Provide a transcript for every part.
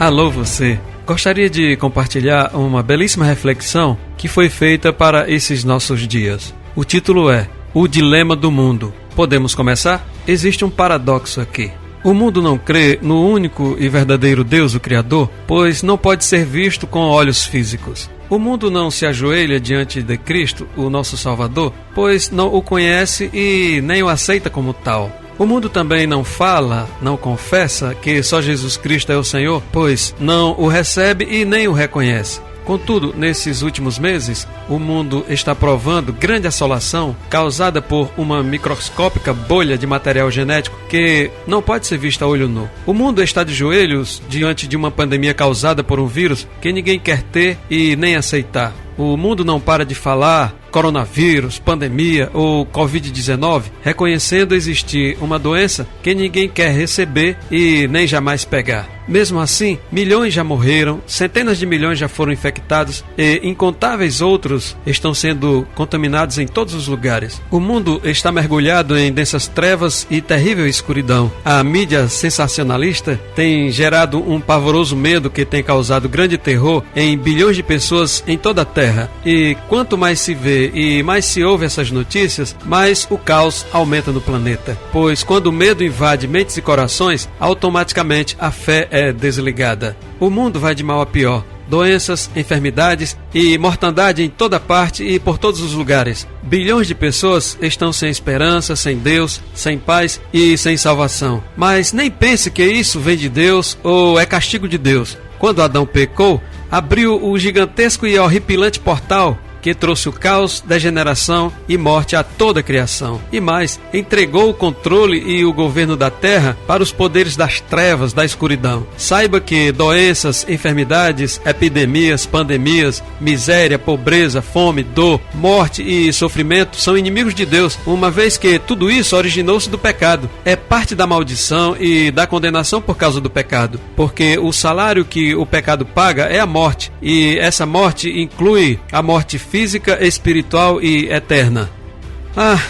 Alô você! Gostaria de compartilhar uma belíssima reflexão que foi feita para esses nossos dias. O título é O Dilema do Mundo. Podemos começar? Existe um paradoxo aqui. O mundo não crê no único e verdadeiro Deus, o Criador, pois não pode ser visto com olhos físicos. O mundo não se ajoelha diante de Cristo, o nosso Salvador, pois não o conhece e nem o aceita como tal. O mundo também não fala, não confessa que só Jesus Cristo é o Senhor, pois não o recebe e nem o reconhece. Contudo, nesses últimos meses, o mundo está provando grande assolação causada por uma microscópica bolha de material genético que não pode ser vista a olho nu. O mundo está de joelhos diante de uma pandemia causada por um vírus que ninguém quer ter e nem aceitar. O mundo não para de falar coronavírus, pandemia ou Covid-19, reconhecendo existir uma doença que ninguém quer receber e nem jamais pegar. Mesmo assim, milhões já morreram, centenas de milhões já foram infectados e incontáveis outros estão sendo contaminados em todos os lugares. O mundo está mergulhado em densas trevas e terrível escuridão. A mídia sensacionalista tem gerado um pavoroso medo que tem causado grande terror em bilhões de pessoas em toda a Terra. E quanto mais se vê e mais se ouve essas notícias, mais o caos aumenta no planeta. Pois quando o medo invade mentes e corações, automaticamente a fé é desligada. O mundo vai de mal a pior. Doenças, enfermidades e mortandade em toda parte e por todos os lugares. Bilhões de pessoas estão sem esperança, sem Deus, sem paz e sem salvação. Mas nem pense que isso vem de Deus ou é castigo de Deus. Quando Adão pecou, abriu o gigantesco e horripilante portal que trouxe o caos, degeneração e morte a toda a criação. E mais, entregou o controle e o governo da terra para os poderes das trevas, da escuridão. Saiba que doenças, enfermidades, epidemias, pandemias, miséria, pobreza, fome, dor, morte e sofrimento são inimigos de Deus, uma vez que tudo isso originou-se do pecado. É parte da maldição e da condenação por causa do pecado, porque o salário que o pecado paga é a morte, e essa morte inclui a morte física, espiritual e eterna.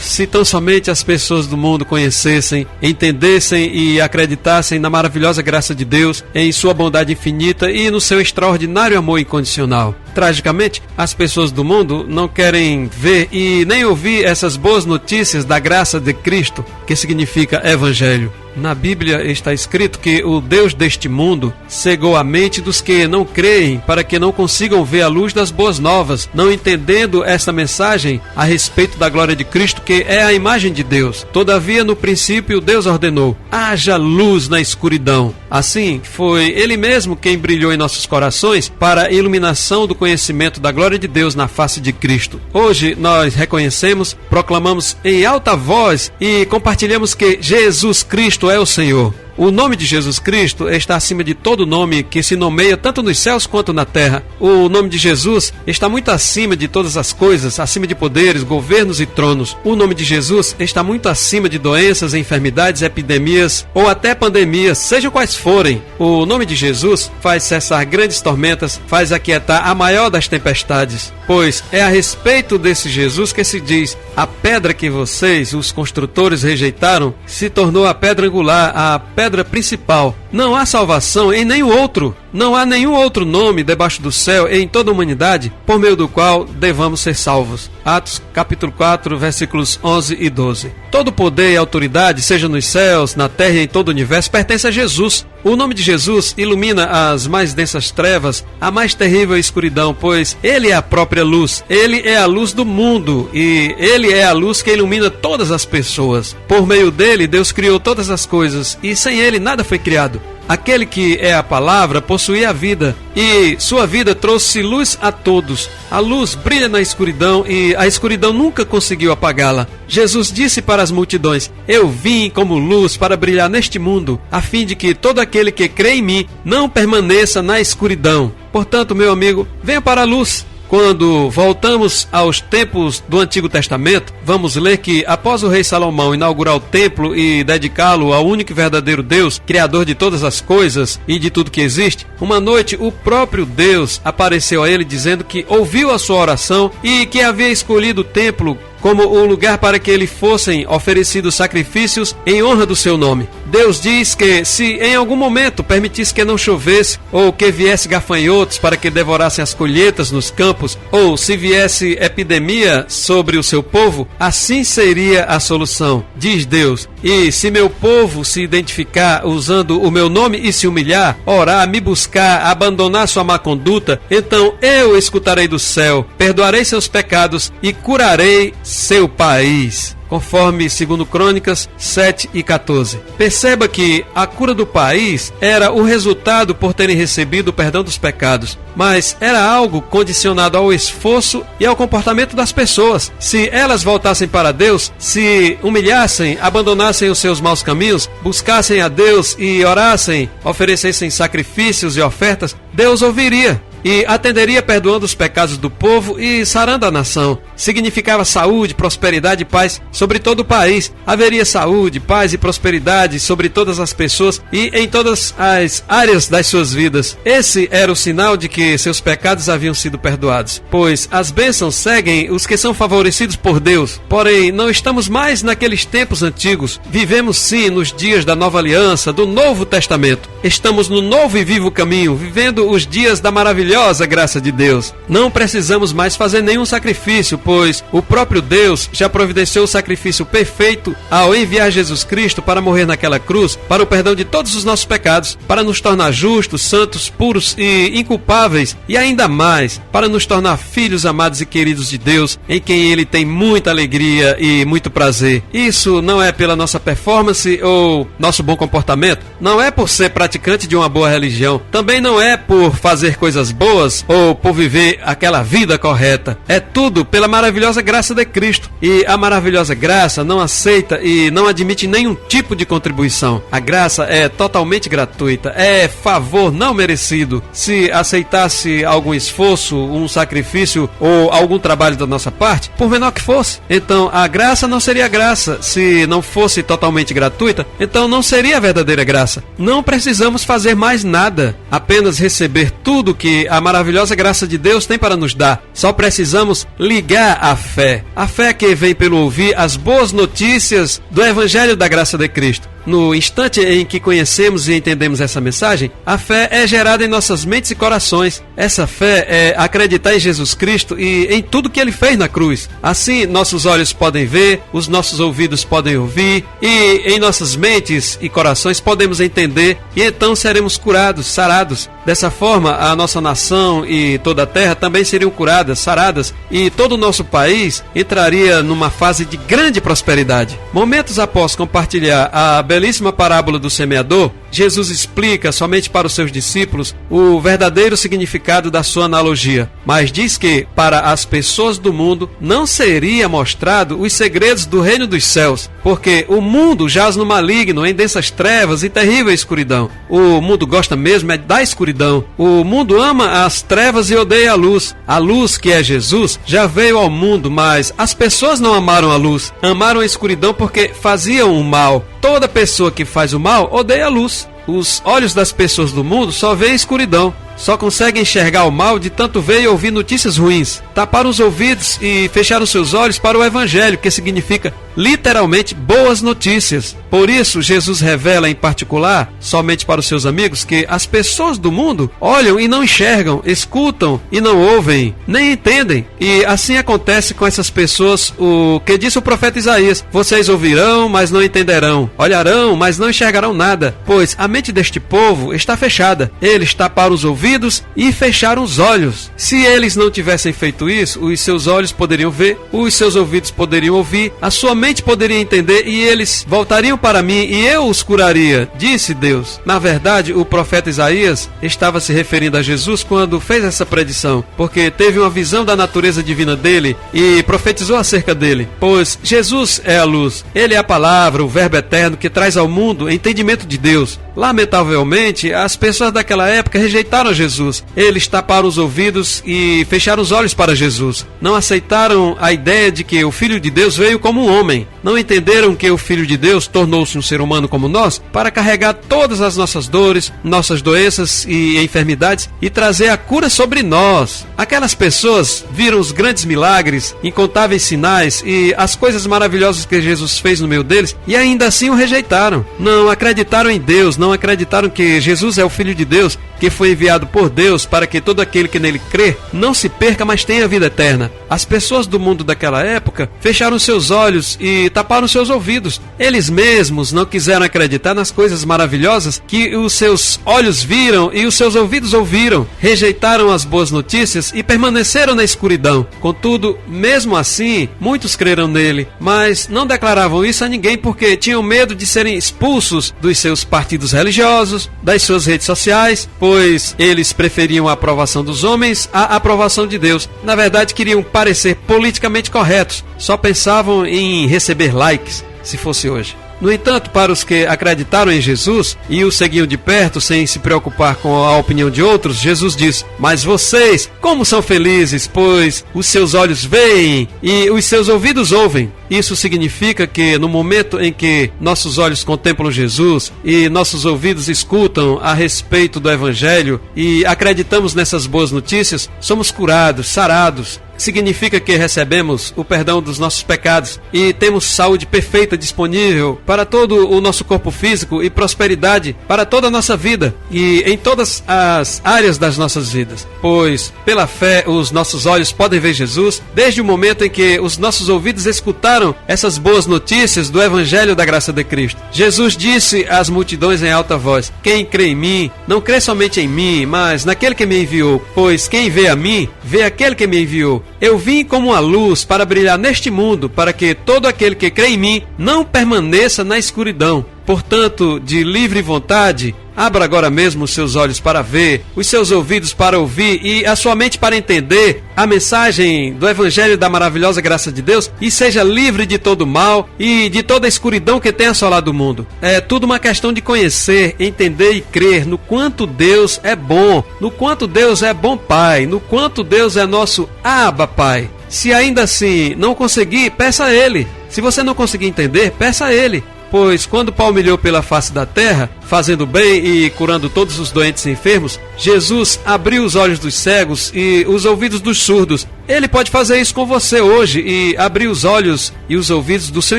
Se tão somente as pessoas do mundo conhecessem, entendessem e acreditassem na maravilhosa graça de Deus, em sua bondade infinita e no seu extraordinário amor incondicional. Tragicamente, as pessoas do mundo não querem ver e nem ouvir essas boas notícias da graça de Cristo, que significa Evangelho. Na Bíblia está escrito que o Deus deste mundo cegou a mente dos que não creem para que não consigam ver a luz das boas novas, não entendendo esta mensagem a respeito da glória de Cristo, que é a imagem de Deus. Todavia, no princípio, Deus ordenou: haja luz na escuridão. Assim, foi Ele mesmo quem brilhou em nossos corações para a iluminação do conhecimento da glória de Deus na face de Cristo. Hoje nós reconhecemos, proclamamos em alta voz e compartilhamos que Jesus Cristo é o Senhor. O nome de Jesus Cristo está acima de todo nome que se nomeia tanto nos céus quanto na terra. O nome de Jesus está muito acima de todas as coisas, acima de poderes, governos e tronos. O nome de Jesus está muito acima de doenças, enfermidades, epidemias ou até pandemias, sejam quais forem. O nome de Jesus faz cessar grandes tormentas, faz aquietar a maior das tempestades. Pois é a respeito desse Jesus que se diz: a pedra que vocês, os construtores, rejeitaram, se tornou a pedra angular, a pedra principal. Não há salvação em nenhum outro. Não há nenhum outro nome debaixo do céu e em toda a humanidade por meio do qual devamos ser salvos. Atos capítulo 4, versículos 11 e 12. Todo poder e autoridade, seja nos céus, na terra e em todo o universo, pertence a Jesus. O nome de Jesus ilumina as mais densas trevas, a mais terrível escuridão, pois Ele é a própria luz. Ele é a luz do mundo e Ele é a luz que ilumina todas as pessoas. Por meio dele, Deus criou todas as coisas e sem Ele nada foi criado. Aquele que é a palavra possuía a vida, e sua vida trouxe luz a todos. A luz brilha na escuridão, e a escuridão nunca conseguiu apagá-la. Jesus disse para as multidões: eu vim como luz para brilhar neste mundo, a fim de que todo aquele que crê em mim não permaneça na escuridão. Portanto, meu amigo, venha para a luz. Quando voltamos aos tempos do Antigo Testamento, vamos ler que após o rei Salomão inaugurar o templo e dedicá-lo ao único e verdadeiro Deus, Criador de todas as coisas e de tudo que existe, uma noite o próprio Deus apareceu a ele dizendo que ouviu a sua oração e que havia escolhido o templo como o lugar para que lhe fossem oferecidos sacrifícios em honra do seu nome. Deus diz que se em algum momento permitisse que não chovesse, ou que viesse gafanhotos para que devorassem as colheitas nos campos, ou se viesse epidemia sobre o seu povo, assim seria a solução, diz Deus. E se meu povo se identificar usando o meu nome e se humilhar, orar, me buscar, abandonar sua má conduta, então eu escutarei do céu, perdoarei seus pecados e curarei seu país. Conforme 2 Crônicas 7 e 14. Perceba que a cura do país era o resultado por terem recebido o perdão dos pecados, mas era algo condicionado ao esforço e ao comportamento das pessoas. Se elas voltassem para Deus, se humilhassem, abandonassem os seus maus caminhos, buscassem a Deus e orassem, oferecessem sacrifícios e ofertas, Deus ouviria e atenderia perdoando os pecados do povo e sarando a nação. Significava saúde, prosperidade e paz sobre todo o país. Haveria saúde, paz e prosperidade sobre todas as pessoas e em todas as áreas das suas vidas. Esse era o sinal de que seus pecados haviam sido perdoados, pois as bênçãos seguem os que são favorecidos por Deus. Porém, não estamos mais naqueles tempos antigos. Vivemos sim nos dias da nova aliança, do Novo Testamento. Estamos no novo e vivo caminho, vivendo os dias da maravilhosa graça de Deus. Não precisamos mais fazer nenhum sacrifício, pois o próprio Deus já providenciou o sacrifício perfeito ao enviar Jesus Cristo para morrer naquela cruz, para o perdão de todos os nossos pecados, para nos tornar justos, santos, puros e inculpáveis, e ainda mais, para nos tornar filhos amados e queridos de Deus, em quem Ele tem muita alegria e muito prazer. Isso não é pela nossa performance ou nosso bom comportamento, não é por ser praticante de uma boa religião, também não é por fazer coisas boas ou por viver aquela vida correta. É tudo pela maravilhosa graça de Cristo. E a maravilhosa graça não aceita e não admite nenhum tipo de contribuição. A graça é totalmente gratuita, é favor não merecido. Se aceitasse algum esforço, um sacrifício ou algum trabalho da nossa parte, por menor que fosse, então a graça não seria graça. Se não fosse totalmente gratuita, então não seria a verdadeira graça. Não precisamos fazer mais nada, apenas receber tudo que a maravilhosa graça de Deus tem para nos dar. Só precisamos ligar a fé. A fé que vem pelo ouvir as boas notícias do Evangelho da graça de Cristo. No instante em que conhecemos e entendemos essa mensagem, a fé é gerada em nossas mentes e corações. Essa fé é acreditar em Jesus Cristo e em tudo que Ele fez na cruz. Assim, nossos olhos podem ver, os nossos ouvidos podem ouvir e em nossas mentes e corações podemos entender e então seremos curados, sarados. Dessa forma, a nossa nação e toda a terra também seriam curadas, saradas e todo o nosso país entraria numa fase de grande prosperidade. Momentos após compartilhar a belíssima parábola do semeador, Jesus explica somente para os seus discípulos o verdadeiro significado da sua analogia, mas diz que para as pessoas do mundo não seria mostrado os segredos do reino dos céus, porque o mundo jaz no maligno, em densas trevas e terrível escuridão. O mundo gosta mesmo é da escuridão. O mundo ama as trevas e odeia a luz. A luz, que é Jesus, já veio ao mundo, mas as pessoas não amaram a luz. Amaram a escuridão porque faziam o mal. Toda pessoa que faz o mal odeia a luz. Os olhos das pessoas do mundo só veem escuridão. Só conseguem enxergar o mal de tanto ver e ouvir notícias ruins. Taparam os ouvidos e fecharam seus olhos para o Evangelho, que significa literalmente boas notícias. Por isso, Jesus revela em particular, somente para os seus amigos, que as pessoas do mundo olham e não enxergam, escutam e não ouvem, nem entendem. E assim acontece com essas pessoas o que disse o profeta Isaías: vocês ouvirão, mas não entenderão, olharão, mas não enxergarão nada, pois a mente deste povo está fechada. Eles taparam os ouvidos e fecharam os olhos. Se eles não tivessem feito isso, os seus olhos poderiam ver, os seus ouvidos poderiam ouvir, a sua mente poderia entender e eles voltariam para mim e eu os curaria, disse Deus. Na verdade, o profeta Isaías estava se referindo a Jesus quando fez essa predição, porque teve uma visão da natureza divina dele e profetizou acerca dele, pois Jesus é a luz, ele é a palavra, o verbo eterno que traz ao mundo entendimento de Deus. Lamentavelmente, as pessoas daquela época rejeitaram Jesus. Eles taparam os ouvidos e fecharam os olhos para Jesus. Não aceitaram a ideia de que o Filho de Deus veio como um homem. Não entenderam que o Filho de Deus tornou-se um ser humano como nós para carregar todas as nossas dores, nossas doenças e enfermidades e trazer a cura sobre nós. Aquelas pessoas viram os grandes milagres, incontáveis sinais e as coisas maravilhosas que Jesus fez no meio deles e ainda assim o rejeitaram. Não acreditaram em Deus, não acreditaram que Jesus é o Filho de Deus, que foi enviado por Deus para que todo aquele que nele crê não se perca, mas tenha vida eterna. As pessoas do mundo daquela época fecharam seus olhos e taparam seus ouvidos. Eles mesmos não quiseram acreditar nas coisas maravilhosas que os seus olhos viram e os seus ouvidos ouviram. Rejeitaram as boas notícias e permaneceram na escuridão. Contudo, mesmo assim, muitos creram nele, mas não declaravam isso a ninguém porque tinham medo de serem expulsos dos seus partidos religiosos, das suas redes sociais, pois eles preferiam a aprovação dos homens à aprovação de Deus. Na verdade, queriam parecer politicamente corretos, só pensavam em receber likes, se fosse hoje. No entanto, para os que acreditaram em Jesus e o seguiam de perto sem se preocupar com a opinião de outros, Jesus diz: mas vocês, como são felizes, pois os seus olhos veem e os seus ouvidos ouvem. Isso significa que no momento em que nossos olhos contemplam Jesus e nossos ouvidos escutam a respeito do Evangelho e acreditamos nessas boas notícias, somos curados, sarados. Significa que recebemos o perdão dos nossos pecados e temos saúde perfeita disponível para todo o nosso corpo físico e prosperidade para toda a nossa vida e em todas as áreas das nossas vidas. Pois, pela fé, os nossos olhos podem ver Jesus desde o momento em que os nossos ouvidos escutaram essas boas notícias do Evangelho da graça de Cristo. Jesus disse às multidões em alta voz: quem crê em mim, não crê somente em mim, mas naquele que me enviou, pois quem vê a mim, vê aquele que me enviou. Eu vim como uma luz para brilhar neste mundo, para que todo aquele que crê em mim não permaneça na escuridão. Portanto, de livre vontade, abra agora mesmo os seus olhos para ver, os seus ouvidos para ouvir e a sua mente para entender a mensagem do Evangelho da maravilhosa graça de Deus e seja livre de todo mal e de toda a escuridão que tem assolado o mundo. É tudo uma questão de conhecer, entender e crer no quanto Deus é bom, no quanto Deus é bom Pai, no quanto Deus é nosso Abba Pai. Se ainda assim não conseguir, peça a Ele. Se você não conseguir entender, peça a Ele. Pois quando palmilhou pela face da terra, fazendo bem e curando todos os doentes e enfermos, Jesus abriu os olhos dos cegos e os ouvidos dos surdos. Ele pode fazer isso com você hoje e abrir os olhos e os ouvidos do seu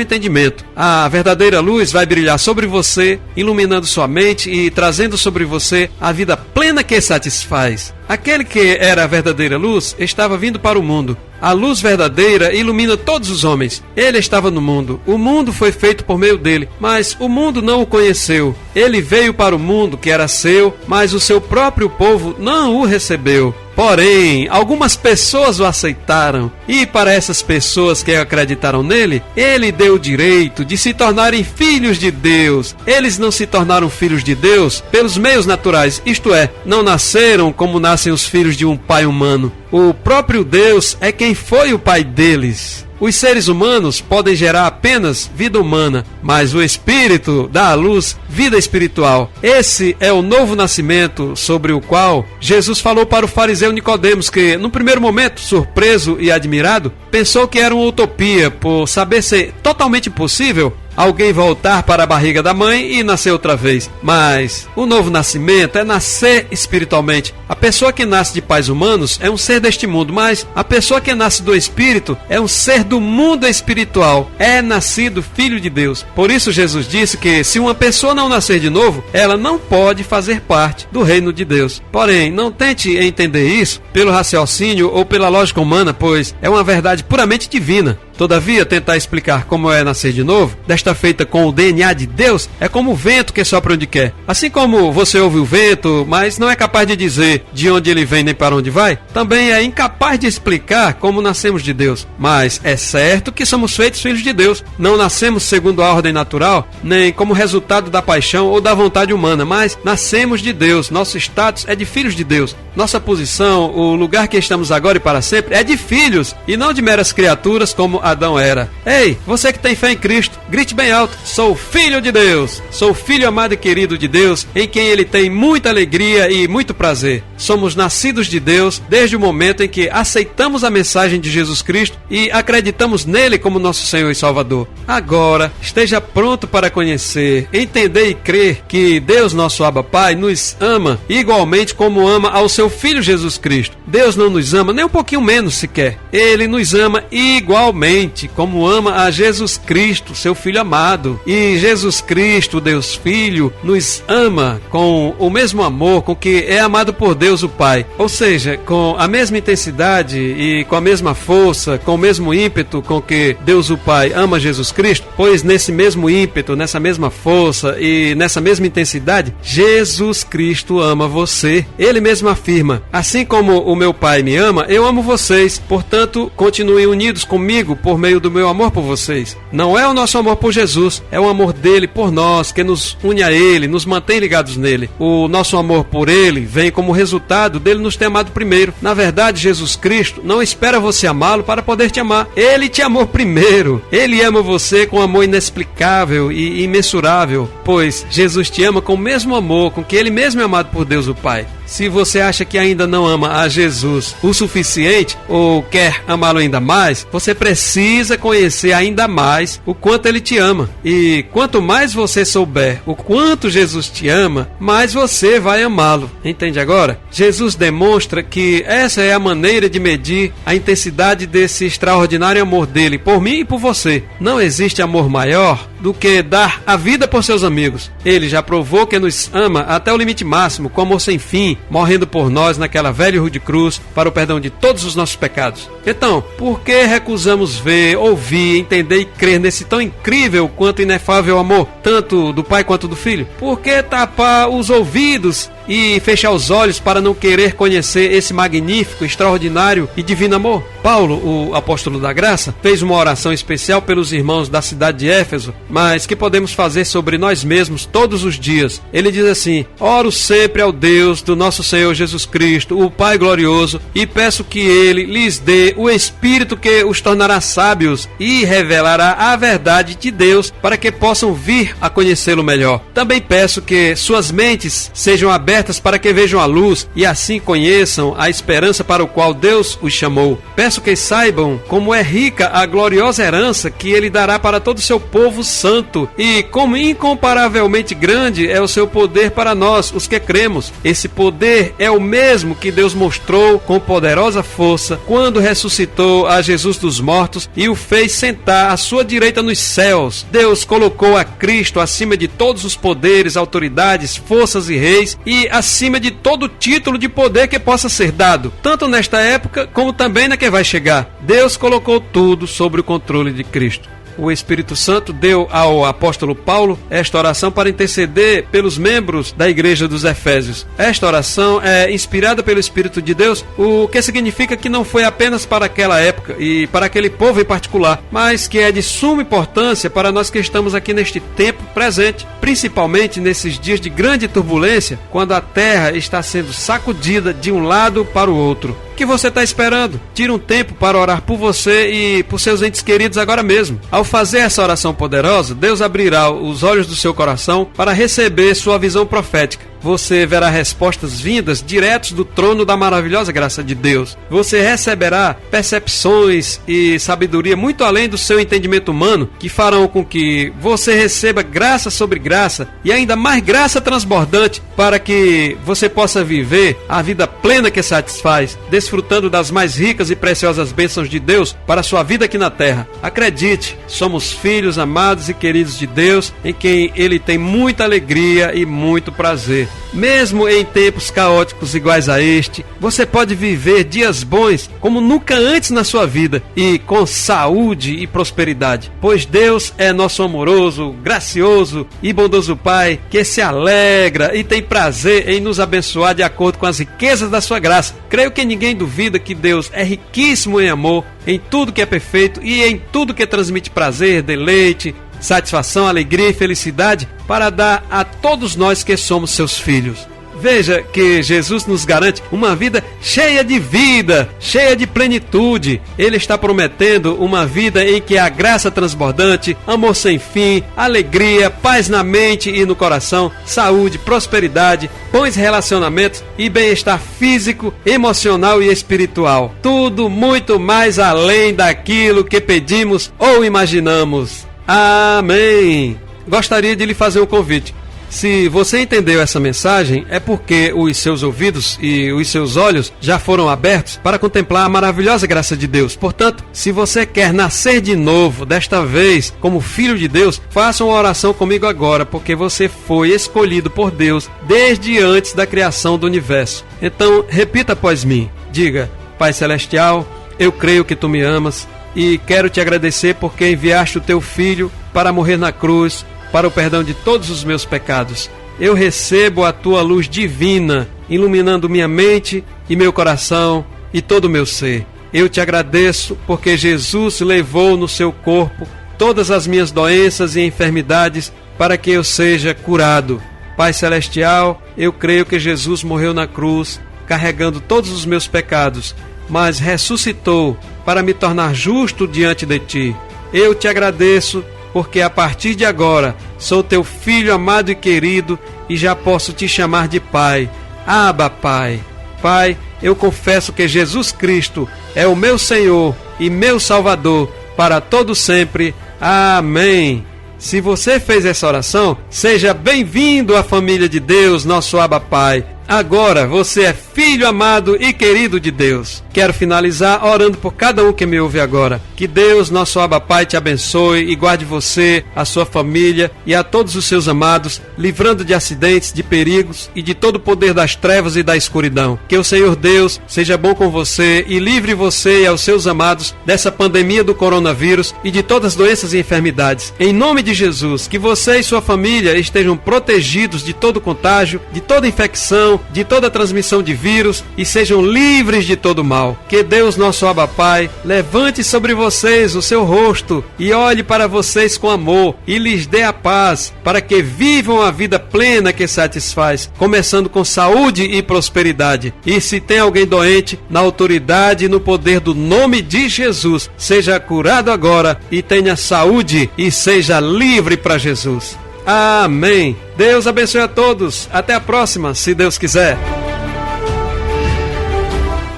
entendimento. A verdadeira luz vai brilhar sobre você, iluminando sua mente e trazendo sobre você a vida plena que satisfaz. Aquele que era a verdadeira luz estava vindo para o mundo. A luz verdadeira ilumina todos os homens. Ele estava no mundo. O mundo foi feito por meio dele, mas o mundo não o conheceu. Ele veio para o mundo que era seu, mas o seu próprio povo não o recebeu. Porém, algumas pessoas o aceitaram, e para essas pessoas que acreditaram nele, ele deu o direito de se tornarem filhos de Deus. Eles não se tornaram filhos de Deus pelos meios naturais, isto é, não nasceram como nascem os filhos de um pai humano. O próprio Deus é quem foi o pai deles. Os seres humanos podem gerar apenas vida humana, mas o Espírito dá à luz vida espiritual. Esse é o novo nascimento sobre o qual Jesus falou para o fariseu Nicodemos, que, no primeiro momento, surpreso e admirado, pensou que era uma utopia, por saber ser totalmente impossível alguém voltar para a barriga da mãe e nascer outra vez. Mas o novo nascimento é nascer espiritualmente. A pessoa que nasce de pais humanos é um ser deste mundo, mas a pessoa que nasce do Espírito é um ser do mundo espiritual. É nascido filho de Deus. Por isso Jesus disse que se uma pessoa não nascer de novo, ela não pode fazer parte do reino de Deus. Porém, não tente entender isso pelo raciocínio ou pela lógica humana, pois é uma verdade puramente divina. Todavia, tentar explicar como é nascer de novo, desta feita com o DNA de Deus, é como o vento que sopra onde quer. Assim como você ouve o vento, mas não é capaz de dizer de onde ele vem nem para onde vai, também é incapaz de explicar como nascemos de Deus. Mas é certo que somos feitos filhos de Deus. Não nascemos segundo a ordem natural, nem como resultado da paixão ou da vontade humana, mas nascemos de Deus. Nosso status é de filhos de Deus. Nossa posição, o lugar que estamos agora e para sempre, é de filhos, e não de meras criaturas como Adão era. Ei, você que tem fé em Cristo, grite bem alto: sou filho de Deus, sou filho amado e querido de Deus, em quem Ele tem muita alegria e muito prazer. Somos nascidos de Deus desde o momento em que aceitamos a mensagem de Jesus Cristo e acreditamos nele como nosso Senhor e Salvador. Agora, esteja pronto para conhecer, entender e crer que Deus, nosso Abba Pai, nos ama igualmente como ama ao seu Filho Jesus Cristo. Deus não nos ama nem um pouquinho menos sequer. Ele nos ama igualmente como ama a Jesus Cristo, seu Filho amado. E Jesus Cristo, Deus Filho, nos ama com o mesmo amor com que é amado por Deus o Pai. Ou seja, com a mesma intensidade e com a mesma força, com o mesmo ímpeto com que Deus o Pai ama Jesus Cristo, pois nesse mesmo ímpeto, nessa mesma força e nessa mesma intensidade, Jesus Cristo ama você. Ele mesmo afirma: assim como o meu Pai me ama, eu amo vocês. Portanto, continuem unidos comigo por meio do meu amor por vocês. Não é o nosso amor por Jesus, é o amor dele por nós que nos une a ele, nos mantém ligados nele. O nosso amor por ele vem como resultado dele nos ter amado primeiro. Na verdade, Jesus Cristo não espera você amá-lo para poder te amar. Ele te amou primeiro. Ele ama você com amor inexplicável e imensurável, pois Jesus te ama com o mesmo amor com que ele mesmo é amado por Deus o Pai. Se você acha que ainda não ama a Jesus o suficiente ou quer amá-lo ainda mais, você precisa conhecer ainda mais o quanto ele te ama. E quanto mais você souber o quanto Jesus te ama, mais você vai amá-lo. Entende agora? Jesus demonstra que essa é a maneira de medir a intensidade desse extraordinário amor dele por mim e por você. Não existe amor maior do que dar a vida por seus amigos. Ele já provou que nos ama até o limite máximo, com amor sem fim, morrendo por nós naquela velha e rude cruz para o perdão de todos os nossos pecados. Então, por que recusamos ver, ouvir, entender e crer nesse tão incrível quanto inefável amor, tanto do Pai quanto do Filho? Por que tapar os ouvidos e fechar os olhos para não querer conhecer esse magnífico, extraordinário e divino amor? Paulo, o apóstolo da graça, fez uma oração especial pelos irmãos da cidade de Éfeso, mas que podemos fazer sobre nós mesmos todos os dias. Ele diz assim: oro sempre ao Deus do nosso Senhor Jesus Cristo, o Pai glorioso, e peço que Ele lhes dê o Espírito que os tornará sábios e revelará a verdade de Deus para que possam vir a conhecê-lo melhor. Também peço que suas mentes sejam abertas para que vejam a luz e assim conheçam a esperança para o qual Deus os chamou. Peço que saibam como é rica a gloriosa herança que Ele dará para todo o seu povo santo e como incomparavelmente grande é o seu poder para nós, os que cremos. Esse poder é o mesmo que Deus mostrou com poderosa força quando ressuscitou a Jesus dos mortos e o fez sentar à sua direita nos céus. Deus colocou a Cristo acima de todos os poderes, autoridades, forças e reis e acima de todo título de poder que possa ser dado, tanto nesta época como também na que vai chegar. Deus colocou tudo sob o controle de Cristo. O Espírito Santo deu ao apóstolo Paulo esta oração para interceder pelos membros da igreja dos Efésios. Esta oração é inspirada pelo Espírito de Deus, o que significa que não foi apenas para aquela época e para aquele povo em particular, mas que é de suma importância para nós que estamos aqui neste tempo presente, principalmente nesses dias de grande turbulência, quando a terra está sendo sacudida de um lado para o outro. O que você está esperando? Tire um tempo para orar por você e por seus entes queridos agora mesmo. Ao fazer essa oração poderosa, Deus abrirá os olhos do seu coração para receber sua visão profética. Você verá respostas vindas diretos do trono da maravilhosa graça de Deus. Você receberá percepções e sabedoria muito além do seu entendimento humano, que farão com que você receba graça sobre graça e ainda mais graça transbordante para que você possa viver a vida plena que satisfaz, desfrutando das mais ricas e preciosas bênçãos de Deus para a sua vida aqui na terra. Acredite, somos filhos amados e queridos de Deus, em quem Ele tem muita alegria e muito prazer. Mesmo em tempos caóticos iguais a este, você pode viver dias bons como nunca antes na sua vida e com saúde e prosperidade, pois Deus é nosso amoroso, gracioso e bondoso Pai, que se alegra e tem prazer em nos abençoar de acordo com as riquezas da sua graça. Creio que ninguém duvida que Deus é riquíssimo em amor, em tudo que é perfeito e em tudo que transmite prazer, deleite, satisfação, alegria e felicidade para dar a todos nós que somos seus filhos. Veja que Jesus nos garante uma vida, cheia de plenitude. Ele está prometendo uma vida em que há graça transbordante, amor sem fim, alegria, paz na mente e no coração, saúde, prosperidade, bons relacionamentos e bem-estar físico, emocional e espiritual. Tudo muito mais além daquilo que pedimos ou imaginamos. Amém! Gostaria de lhe fazer um convite. Se você entendeu essa mensagem, é porque os seus ouvidos e os seus olhos já foram abertos para contemplar a maravilhosa graça de Deus. Portanto, se você quer nascer de novo, desta vez como filho de Deus, faça uma oração comigo agora, porque você foi escolhido por Deus desde antes da criação do universo. Então, repita após mim. Diga: Pai Celestial, eu creio que Tu me amas e quero Te agradecer porque enviaste o Teu Filho para morrer na cruz, para o perdão de todos os meus pecados. Eu recebo a Tua luz divina, iluminando minha mente e meu coração e todo o meu ser. Eu Te agradeço porque Jesus levou no seu corpo todas as minhas doenças e enfermidades para que eu seja curado. Pai Celestial, eu creio que Jesus morreu na cruz, carregando todos os meus pecados, mas ressuscitou para me tornar justo diante de Ti. Eu Te agradeço porque a partir de agora sou Teu filho amado e querido e já posso Te chamar de Pai. Abba, Pai. Pai, eu confesso que Jesus Cristo é o meu Senhor e meu Salvador para todo sempre. Amém. Se você fez essa oração, seja bem-vindo à família de Deus, nosso Abba Pai. Agora você é filho amado e querido de Deus. Quero finalizar orando por cada um que me ouve agora. Que Deus, nosso Abba Pai, te abençoe e guarde você, a sua família e a todos os seus amados, livrando de acidentes, de perigos e de todo o poder das trevas e da escuridão. Que o Senhor Deus seja bom com você e livre você e aos seus amados dessa pandemia do coronavírus e de todas as doenças e enfermidades. Em nome de Jesus, que você e sua família estejam protegidos de todo contágio, de toda infecção, de toda transmissão de vírus e sejam livres de todo mal. Que Deus, nosso Abba Pai, levante sobre vocês o seu rosto e olhe para vocês com amor e lhes dê a paz, para que vivam a vida plena que satisfaz, começando com saúde e prosperidade. E se tem alguém doente, na autoridade e no poder do nome de Jesus, seja curado agora e tenha saúde e seja livre para Jesus. Amém. Deus abençoe a todos. Até a próxima, se Deus quiser.